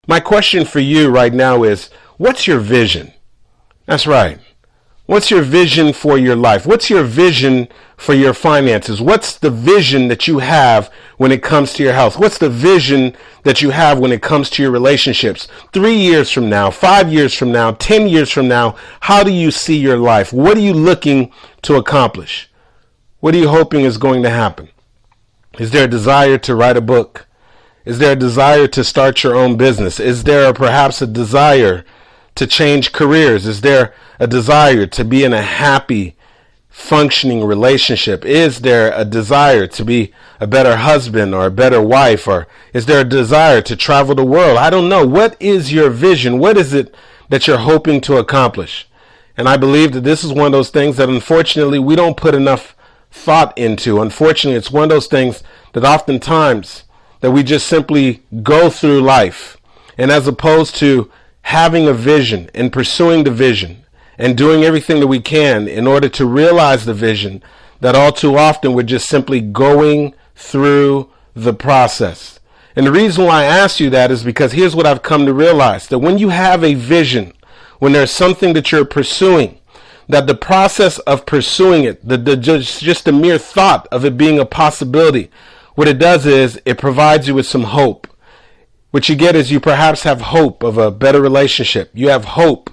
My question for you right now is, what's your vision? That's right. What's your vision for your life? What's your vision for your finances? What's the vision that you have when it comes to your health? What's the vision that you have when it comes to your relationships? 3 years from now, 5 years from now, 10 years from now, how do you see your life? What are you looking to accomplish? What are you hoping is going to happen? Is there a desire to write a book? Is there a desire to start your own business? Is there perhaps a desire to change careers? Is there a desire to be in a happy, functioning relationship? Is there a desire to be a better husband or a better wife? Or is there a desire to travel the world? I don't know. What is your vision? What is it that you're hoping to accomplish? And I believe that this is one of those things that unfortunately we don't put enough thought into. Unfortunately, it's one of those things that oftentimes that we just simply go through life. And as opposed to having a vision and pursuing the vision and doing everything that we can in order to realize the vision, that all too often we're just simply going through the process. And the reason why I ask you that is because here's what I've come to realize, that when you have a vision, when there's something that you're pursuing, that the process of pursuing it, just the mere thought of it being a possibility, what it does is it provides you with some hope. What you get is you perhaps have hope of a better relationship. You have hope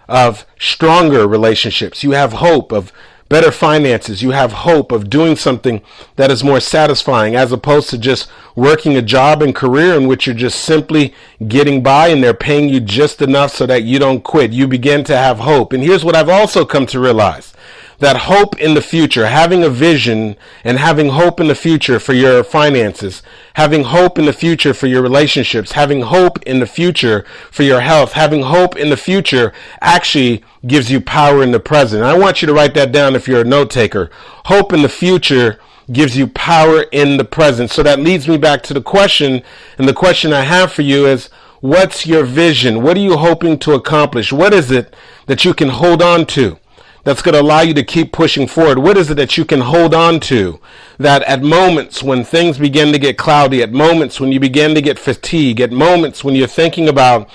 of stronger relationships. You have hope of better finances. You have hope of doing something that is more satisfying, as opposed to just working a job and career in which you're just simply getting by and they're paying you just enough so that you don't quit. You begin to have hope. And here's what I've also come to realize, that hope in the future, having a vision and having hope in the future for your finances, having hope in the future for your relationships, having hope in the future for your health, having hope in the future actually gives you power in the present. I want you to write that down if you're a note taker. Hope in the future gives you power in the present. So that leads me back to the question, and the question I have for you is, what's your vision? What are you hoping to accomplish? What is it that you can hold on to that's going to allow you to keep pushing forward? What is it that you can hold on to that at moments when things begin to get cloudy, at moments when you begin to get fatigued, at moments when you're thinking about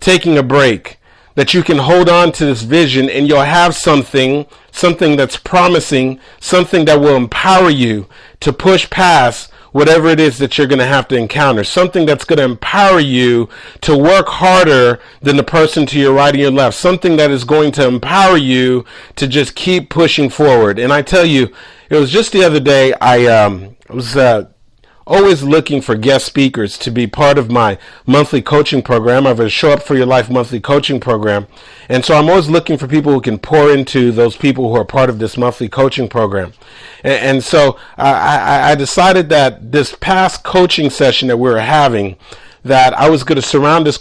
taking a break, that you can hold on to this vision and you'll have something that's promising, something that will empower you to push past whatever it is that you're going to have to encounter, something that's going to empower you to work harder than the person to your right and your left, something that is going to empower you to just keep pushing forward. And I tell you, it was just the other day, I was always looking for guest speakers to be part of my monthly coaching program. I have a Show Up For Your Life monthly coaching program. And so I'm always looking for people who can pour into those people who are part of this monthly coaching program. And so I decided that this past coaching session that we were having, that I was going to surround this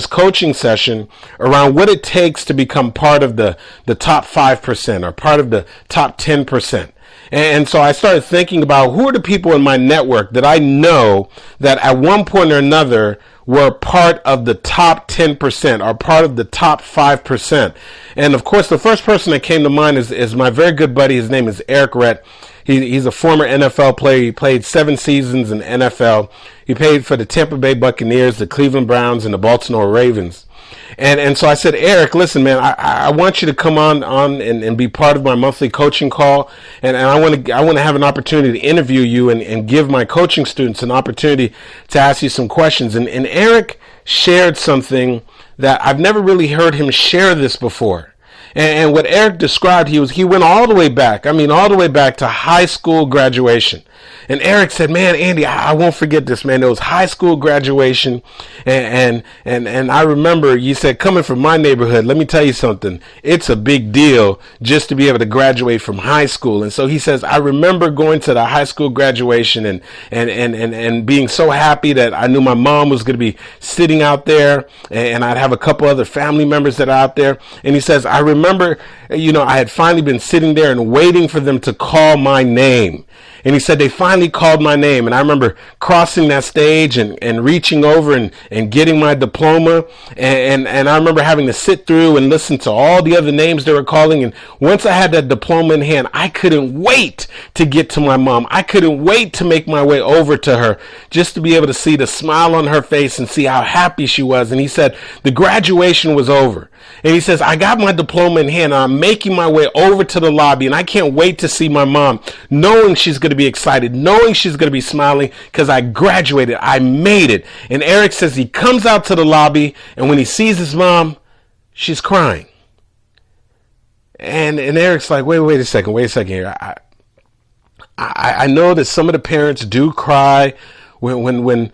coaching session around what it takes to become part of the top 5% or part of the top 10%. And so I started thinking about who are the people in my network that I know that at one point or another were part of the top 10% or part of the top 5%. And of course, the first person that came to mind is my very good buddy. His name is Eric Rett. He's a former NFL player. He played 7 seasons in the NFL. He played for the Tampa Bay Buccaneers, the Cleveland Browns, and the Baltimore Ravens. And so I said, Eric, listen, man, I want you to come on and be part of my monthly coaching call. And I want to have an opportunity to interview you and give my coaching students an opportunity to ask you some questions. And Eric shared something that I've never really heard him share this before. And what Eric described, he went all the way back. I mean, all the way back to high school graduation. And Eric said, man, Andy, I won't forget this, man. It was high school graduation. And I remember you said, coming from my neighborhood, let me tell you something. It's a big deal just to be able to graduate from high school. And so he says, I remember going to the high school graduation and being so happy that I knew my mom was going to be sitting out there and I'd have a couple other family members that are out there. And he says, I remember remember, I had finally been sitting there and waiting for them to call my name. And he said they finally called my name. And I remember crossing that stage and reaching over and getting my diploma. And I remember having to sit through and listen to all the other names they were calling. And once I had that diploma in hand, I couldn't wait to get to my mom. I couldn't wait to make my way over to her just to be able to see the smile on her face and see how happy she was. And he said the graduation was over. And he says, I got my diploma in hand. I'm making my way over to the lobby, and I can't wait to see my mom, knowing she's going to be excited, knowing she's going to be smiling because I graduated. I made it. And Eric says he comes out to the lobby, and when he sees his mom, she's crying. And Eric's like, wait a second here. I know that some of the parents do cry when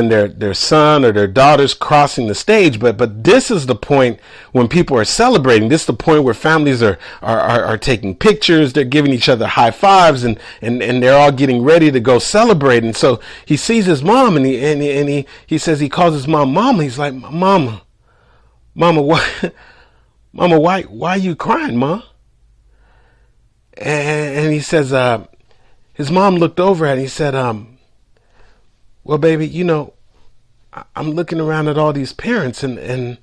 their son or their daughter's crossing the stage, but this is the point when people are celebrating. This is the point where families are taking pictures, they're giving each other high fives, and they're all getting ready to go celebrate. And so he sees his mom, and he says, he calls his mom Mama. He's like, Mama, why are you crying, Ma? And he says, his mom looked over at him and he said, well, baby, I'm looking around at all these parents and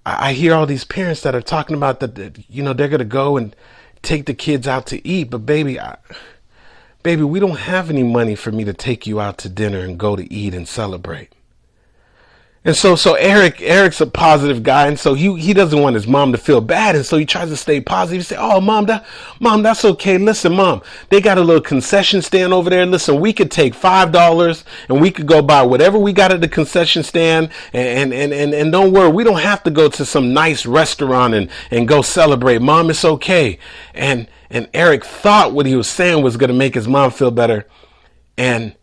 I hear all these parents that are talking about that, they're going to go and take the kids out to eat. But baby, we don't have any money for me to take you out to dinner and go to eat and celebrate. And so Eric's a positive guy, and so he doesn't want his mom to feel bad, and so he tries to stay positive. He say, "Oh, mom, that's okay. Listen, Mom, they got a little concession stand over there. Listen, we could take $5 and we could go buy whatever we got at the concession stand, and don't worry, we don't have to go to some nice restaurant and go celebrate. Mom, it's okay." And Eric thought what he was saying was going to make his mom feel better, and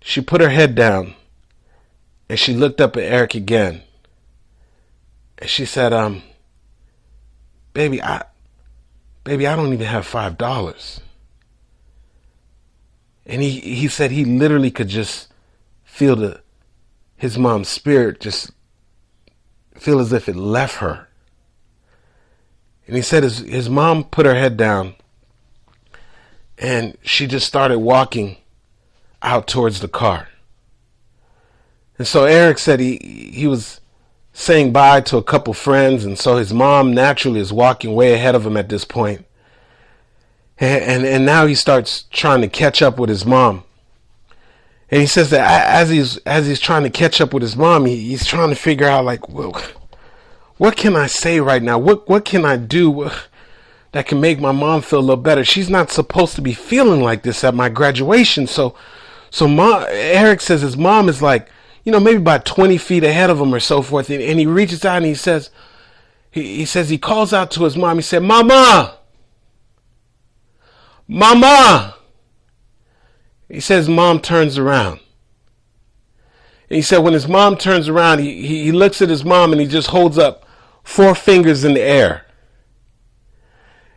she put her head down. And she looked up at Eric again. And she said, baby, I don't even have $5. And he said he literally could just feel his mom's spirit just feel as if it left her. And he said his mom put her head down and she just started walking out towards the car. And so Eric said he was saying bye to a couple friends, and so his mom naturally is walking way ahead of him at this point. And now he starts trying to catch up with his mom. And he says that as he's trying to catch up with his mom, he's trying to figure out, like, well, what can I say right now? What can I do that can make my mom feel a little better? She's not supposed to be feeling like this at my graduation. So Eric says his mom is like, maybe about 20 feet ahead of him or so forth. And he reaches out and he says, he calls out to his mom. He said, Mama. He says mom turns around. And he said when his mom turns around, he looks at his mom and he just holds up 4 fingers in the air.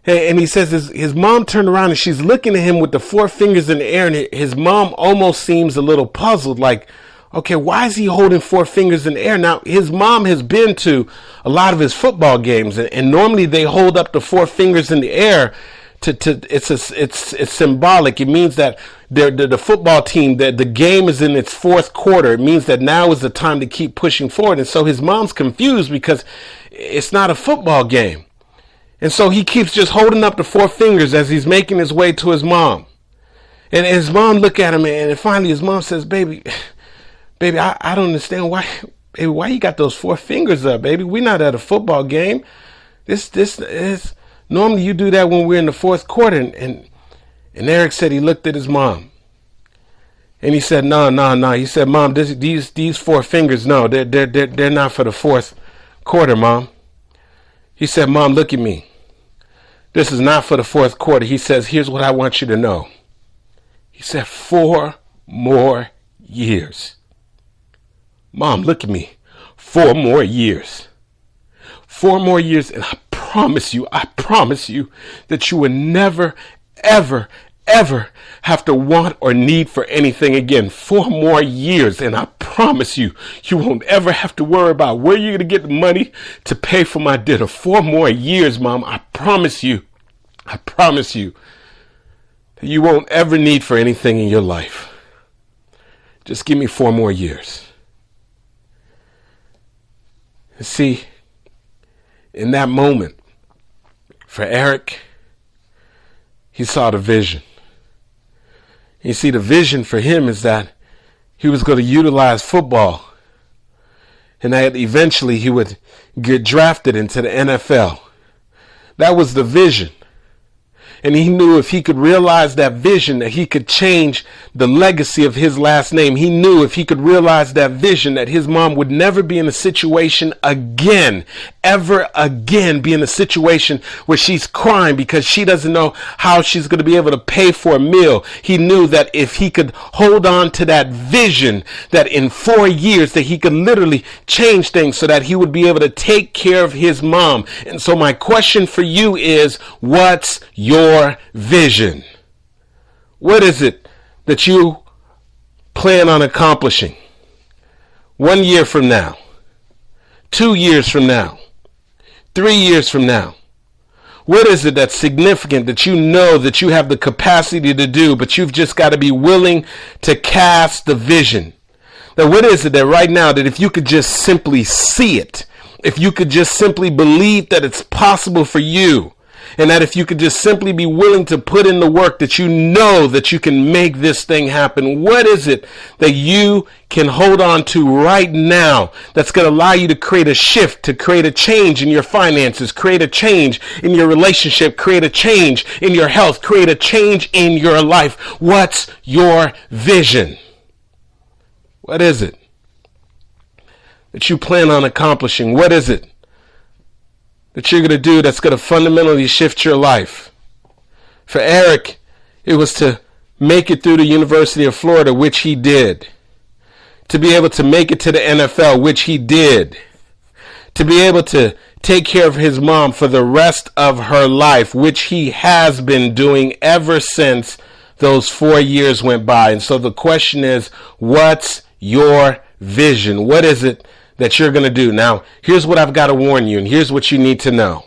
And he says his mom turned around and she's looking at him with the 4 fingers in the air. And his mom almost seems a little puzzled, like, okay, why is he holding 4 fingers in the air? Now, his mom has been to a lot of his football games, and normally they hold up the 4 fingers in the air. It's symbolic. It means that the football team, the game is in its 4th quarter. It means that now is the time to keep pushing forward. And so his mom's confused because it's not a football game. And so he keeps just holding up the 4 fingers as he's making his way to his mom. And his mom look at him, and finally his mom says, Baby, I don't understand why you got those 4 fingers up, baby. We're not at a football game. This is normally you do that when we're in the 4th quarter. And Eric said he looked at his mom and he said, no. He said, Mom, these 4 fingers, no, they're not for the 4th quarter, Mom. He said, Mom, look at me. This is not for the 4th quarter. He says, here's what I want you to know. He said, 4 more years. Mom, look at me. 4 more years. 4 more years, and I promise you that you will never, ever, ever have to want or need for anything again. 4 more years, and I promise you, you won't ever have to worry about where you're going to get the money to pay for my dinner. 4 more years, Mom. I promise you that you won't ever need for anything in your life. Just give me 4 more years. And see, in that moment, for Eric, he saw the vision. You see, the vision for him is that he was going to utilize football and that eventually he would get drafted into the NFL. That was the vision. And he knew if he could realize that vision, that he could change the legacy of his last name. He knew if he could realize that vision, that his mom would never be in a situation again, ever again, be in a situation where she's crying because she doesn't know how she's going to be able to pay for a meal. He knew that if he could hold on to that vision, that in 4 years that he could literally change things so that he would be able to take care of his mom. And so my question for you is, what's your vision? What is it that you plan on accomplishing 1 year from now, 2 years from now, 3 years from now? What is it that's significant that you know that you have the capacity to do, but you've just got to be willing to cast the vision? That what is it that right now, that if you could just simply see it, if you could just simply believe that it's possible for you, and that if you could just simply be willing to put in the work, that you know that you can make this thing happen? What is it that you can hold on to right now that's going to allow you to create a shift, to create a change in your finances, create a change in your relationship, create a change in your health, create a change in your life? What's your vision? What is it that you plan on accomplishing? What is it that you're going to do that's going to fundamentally shift your life? For Eric, it was to make it through the University of Florida, which he did. To be able to make it to the NFL, which he did. To be able to take care of his mom for the rest of her life, which he has been doing ever since those 4 years went by. And so the question is, what's your vision? What is it that you're going to do? Now, here's what I've got to warn you, and here's what you need to know.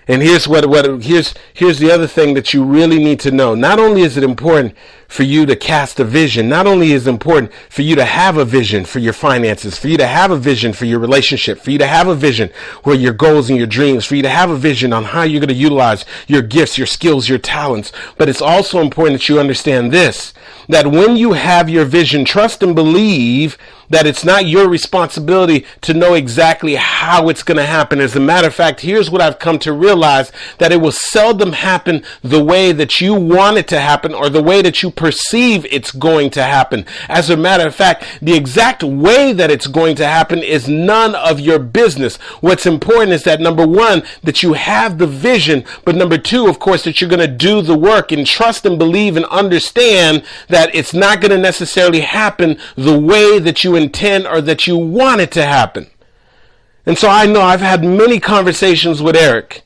And here's the other thing that you really need to know. Not only is it important for you to cast a vision, not only is it important for you to have a vision for your finances, for you to have a vision for your relationship, for you to have a vision where your goals and your dreams, for you to have a vision on how you're going to utilize your gifts, your skills, your talents. But it's also important that you understand this, that when you have your vision, trust and believe that it's not your responsibility to know exactly how it's going to happen. As a matter of fact, here's what I've come to realize, that it will seldom happen the way that you want it to happen or the way that you perceive it's going to happen. As a matter of fact, the exact way that it's going to happen is none of your business. What's important is that, number one, that you have the vision, but number two, of course, that you're going to do the work, and trust and believe and understand that it's not going to necessarily happen the way that you intend or that you want it to happen. And so I know I've had many conversations with Eric,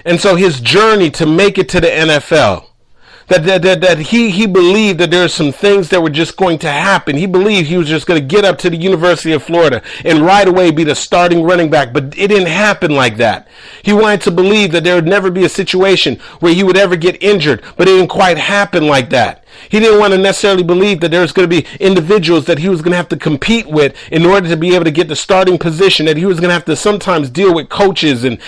and so his journey to make it to the NFL, that he believed that there are some things that were just going to happen. He believed he was just going to get up to the University of Florida and right away be the starting running back, but it didn't happen like that. He wanted to believe that there would never be a situation where he would ever get injured, but it didn't quite happen like that. He didn't want to necessarily believe that there was going to be individuals that he was going to have to compete with in order to be able to get the starting position, that he was going to have to sometimes deal with coaches and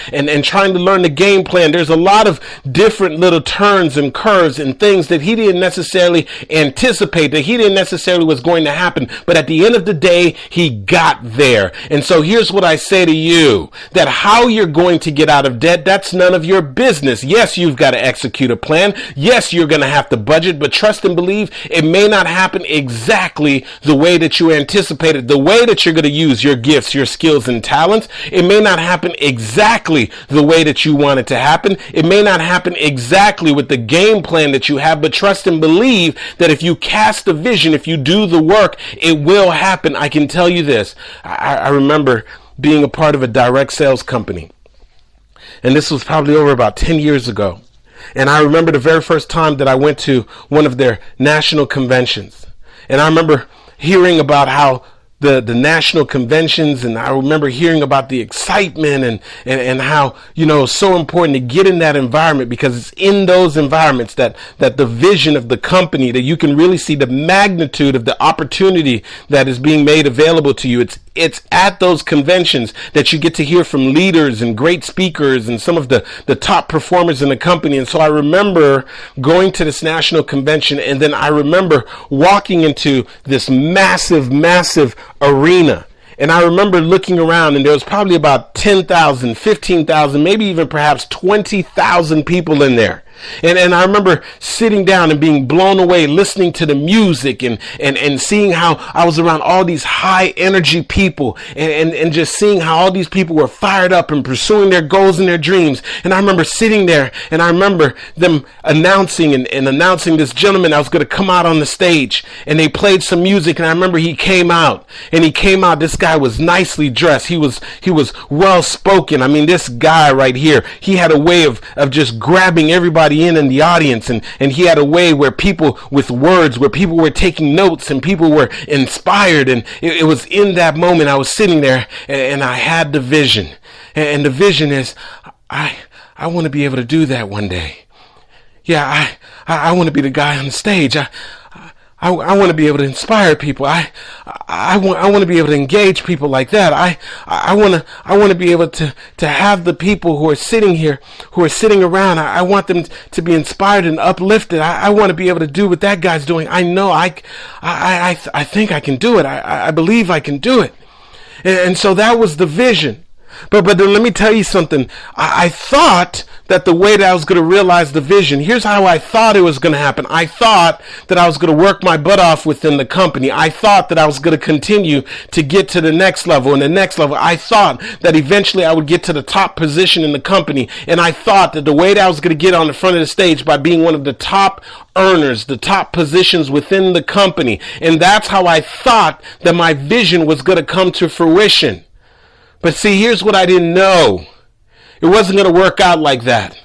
trying to learn the game plan. There's a lot of different little turns and curves and things that he didn't necessarily anticipate, that he didn't necessarily was going to happen. But at the end of the day, he got there. And so here's what I say to you, that how you're going to get out of debt, that's none of your business. Yes, you've got to execute a plan. Yes, you're going to have to budget, but trust and believe it may not happen exactly the way that you anticipated, the way that you're going to use your gifts, your skills and talents. It may not happen exactly the way that you want it to happen. It may not happen exactly with the game plan that you have, but trust and believe that if you cast a vision, if you do the work, it will happen. I can tell you this. I remember being a part of a direct sales company, and this was probably over about 10 years ago. And I remember the very first time that I went to one of their national conventions. And I remember hearing about how the national conventions, and I remember hearing about the excitement and how, it's so important to get in that environment, because it's in those environments that the vision of the company, that you can really see the magnitude of the opportunity that is being made available to you. It's at those conventions that you get to hear from leaders and great speakers and some of the top performers in the company. And so I remember going to this national convention, and then I remember walking into this massive arena. And I remember looking around, and there was probably about 10,000, 15,000, maybe even perhaps 20,000 people in there. And I remember sitting down and being blown away, listening to the music and seeing how I was around all these high energy people and just seeing how all these people were fired up and pursuing their goals and their dreams. And I remember sitting there, and I remember them announcing this gentleman that was going to come out on the stage, and they played some music, and I remember he came out. This guy was nicely dressed. He was well spoken. I mean, this guy right here, he had a way of just grabbing everybody in the audience, and he had a way where people with words, where people were taking notes and people were inspired. And it was in that moment I was sitting there, and I had the vision, and the vision is I want to be able to do that one day. Yeah, I want to be the guy on the stage. I want to be able to inspire people. I want to be able to engage people like that. I want to be able to have the people who are sitting here, who are sitting around, I want them to be inspired and uplifted. I want to be able to do what that guy's doing. I know I think I can do it. I believe I can do it. And so that was the vision. But then let me tell you something. I thought that the way that I was going to realize the vision, here's how I thought it was going to happen. I thought that I was going to work my butt off within the company. I thought that I was going to continue to get to the next level and the next level. I thought that eventually I would get to the top position in the company. And I thought that the way that I was going to get on the front of the stage by being one of the top earners, the top positions within the company. And that's how I thought that my vision was going to come to fruition. But see, here's what I didn't know. It wasn't going to work out like that.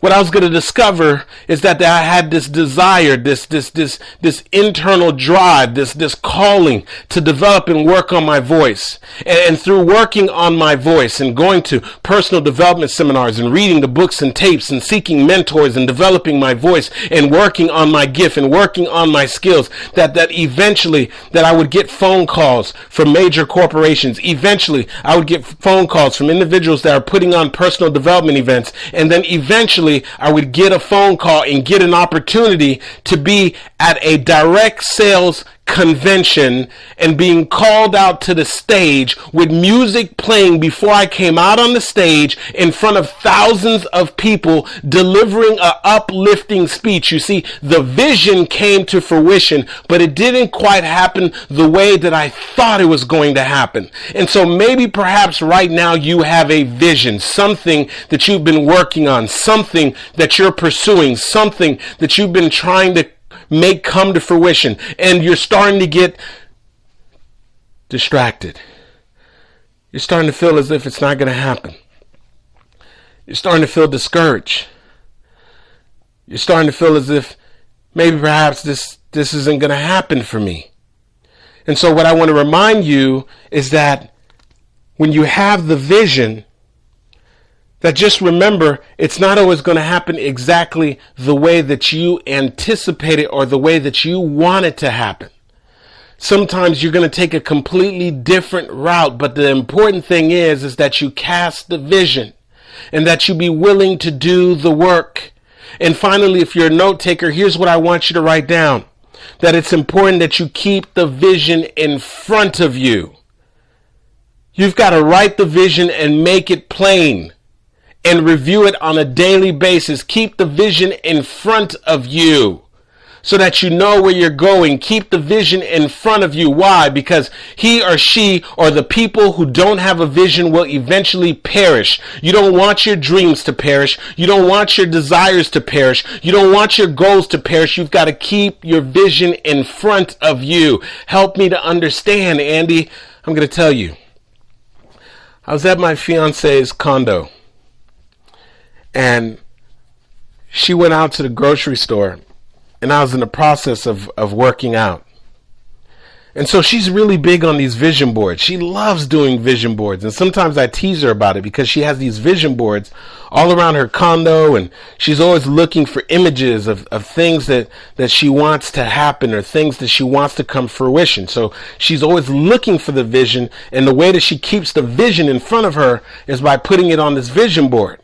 What I was going to discover is that I had this desire, this internal drive, this calling to develop and work on my voice. And through working on my voice and going to personal development seminars and reading the books and tapes and seeking mentors and developing my voice and working on my gift and working on my skills, that eventually that I would get phone calls from major corporations. Eventually I would get phone calls from individuals that are putting on personal development events. And then eventually I would get a phone call and get an opportunity to be at a direct sales convention and being called out to the stage with music playing before I came out on the stage in front of thousands of people, delivering an uplifting speech. You see, the vision came to fruition, but it didn't quite happen the way that I thought it was going to happen. And so maybe perhaps right now you have a vision, something that you've been working on, something that you're pursuing, something that you've been trying to make come to fruition, and you're starting to get distracted. You're starting to feel as if it's not going to happen. You're starting to feel discouraged. You're starting to feel as if maybe perhaps this isn't going to happen for me. And so what I want to remind you is that when you have the vision, that just remember, it's not always going to happen exactly the way that you anticipate it or the way that you want it to happen. Sometimes you're going to take a completely different route, but the important thing is that you cast the vision and that you be willing to do the work. And finally, if you're a note taker, here's what I want you to write down. That it's important that you keep the vision in front of you. You've got to write the vision and make it plain. And review it on a daily basis. Keep the vision in front of you so that you know where you're going. Keep the vision in front of you. Why? Because he or she or the people who don't have a vision will eventually perish. You don't want your dreams to perish. You don't want your desires to perish. You don't want your goals to perish. You've got to keep your vision in front of you. Help me to understand, Andy. I'm going to tell you. I was at my fiance's condo. And she went out to the grocery store, and I was in the process of working out. And so she's really big on these vision boards. She loves doing vision boards. And sometimes I tease her about it because she has these vision boards all around her condo, and she's always looking for images of things that she wants to happen or things that she wants to come fruition. So she's always looking for the vision, and the way that she keeps the vision in front of her is by putting it on this vision board.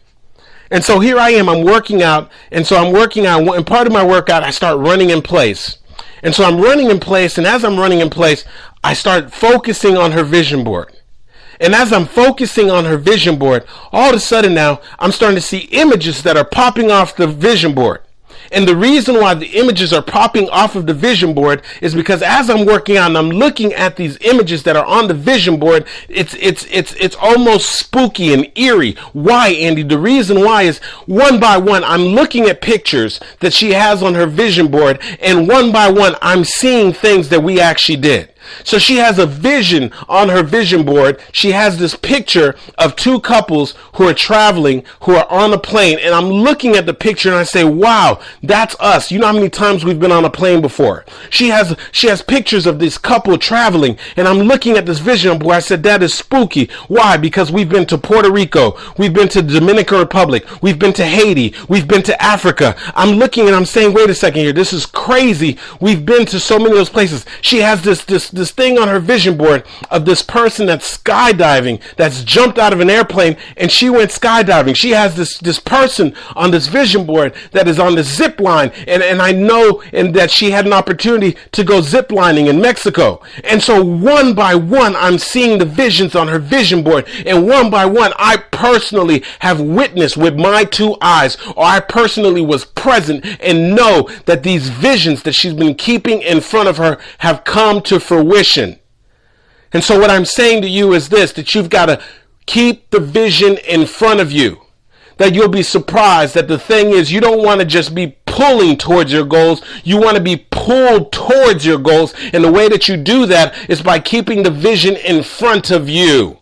And so here I am, I'm working out, and so I'm working out, and part of my workout, I start running in place. And so I'm running in place, and as I'm running in place, I start focusing on her vision board. And as I'm focusing on her vision board, all of a sudden now, I'm starting to see images that are popping off the vision board. And the reason why the images are popping off of the vision board is because as I'm working out and I'm looking at these images that are on the vision board, it's almost spooky and eerie. Why, Andy? The reason why is one by one, I'm looking at pictures that she has on her vision board, and one by one, I'm seeing things that we actually did. So she has a vision on her vision board. She has this picture of two couples who are traveling, who are on a plane. And I'm looking at the picture and I say, wow, that's us. You know how many times we've been on a plane before? She has pictures of this couple traveling. And I'm looking at this vision board. I said, that is spooky. Why? Because we've been to Puerto Rico. We've been to the Dominican Republic. We've been to Haiti. We've been to Africa. I'm looking and I'm saying, wait a second here. This is crazy. We've been to so many of those places. She has this thing on her vision board of this person that's skydiving, that's jumped out of an airplane, and she went skydiving. She has this person on this vision board that is on the zip line, and I know that she had an opportunity to go zip lining in Mexico. And so one by one, I'm seeing the visions on her vision board, and one by one, I personally have witnessed with my two eyes, or I personally was present and know that these visions that she's been keeping in front of her have come to fruition. And so what I'm saying to you is this, that you've got to keep the vision in front of you. That you'll be surprised that the thing is, you don't want to just be pulling towards your goals. You want to be pulled towards your goals. And the way that you do that is by keeping the vision in front of you.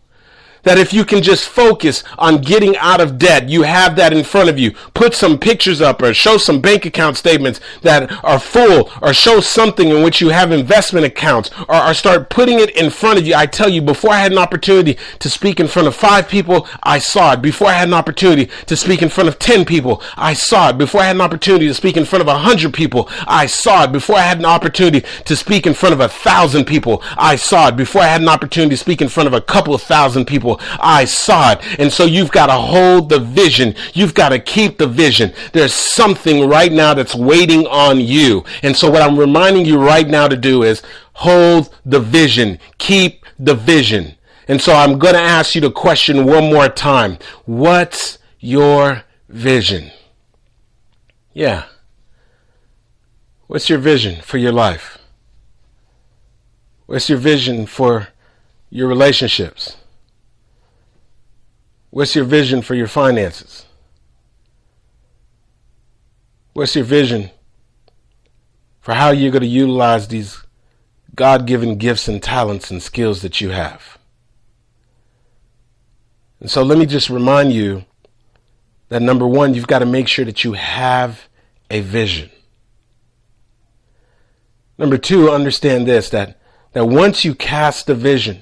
That if you can just focus on getting out of debt, you have that in front of you. Put some pictures up or show some bank account statements that are full, or show something in which you have investment accounts, or start putting it in front of you. I tell you, before I had an opportunity to speak in front of 5 people, I saw it. Before I had an opportunity to speak in front of 10 people, I saw it. Before I had an opportunity to speak in front of 100 people, I saw it. Before I had an opportunity to speak in front of 1,000 people, I saw it. Before I had an opportunity to speak in front of a couple of thousand people, I saw it. And so you've got to hold the vision. You've got to keep the vision. There's something right now that's waiting on you. And so what I'm reminding you right now to do is hold the vision. Keep the vision. And so I'm going to ask you the question one more time. What's your vision? Yeah. What's your vision for your life? What's your vision for your relationships? What's your vision for your finances? What's your vision for how you're going to utilize these God-given gifts and talents and skills that you have? And so let me just remind you that number one, you've got to make sure that you have a vision. Number two, understand this, that once you cast the vision,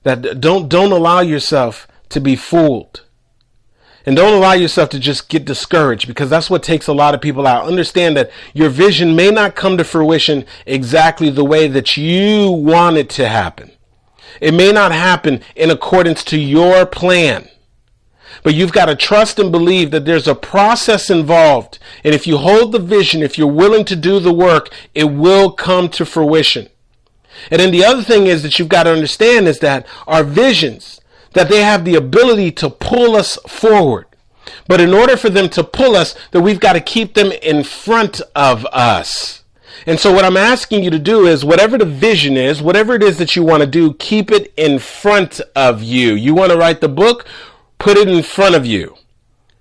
that don't allow yourself to be fooled. And don't allow yourself to just get discouraged, because that's what takes a lot of people out. Understand that your vision may not come to fruition exactly the way that you want it to happen. It may not happen in accordance to your plan. But you've got to trust and believe that there's a process involved. And if you hold the vision, if you're willing to do the work, it will come to fruition. And then the other thing is that you've got to understand is that our visions, that they have the ability to pull us forward. But in order for them to pull us, that we've got to keep them in front of us. And so what I'm asking you to do is, whatever the vision is, whatever it is that you want to do, keep it in front of you. You want to write the book? Put it in front of you.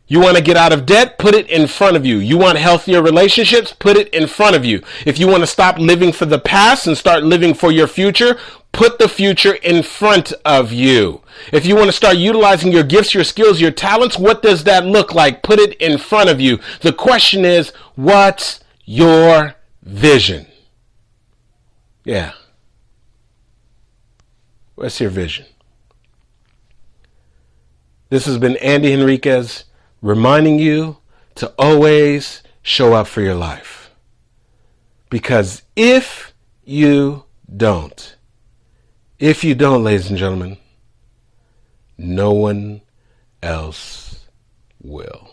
You want to get out of debt? Put it in front of you. You want healthier relationships? Put it in front of you. If you want to stop living for the past and start living for your future, put the future in front of you. If you want to start utilizing your gifts, your skills, your talents, what does that look like? Put it in front of you. The question is, what's your vision? Yeah. What's your vision? This has been Andy Henriquez, reminding you to always show up for your life. Because if you don't, ladies and gentlemen, no one else will.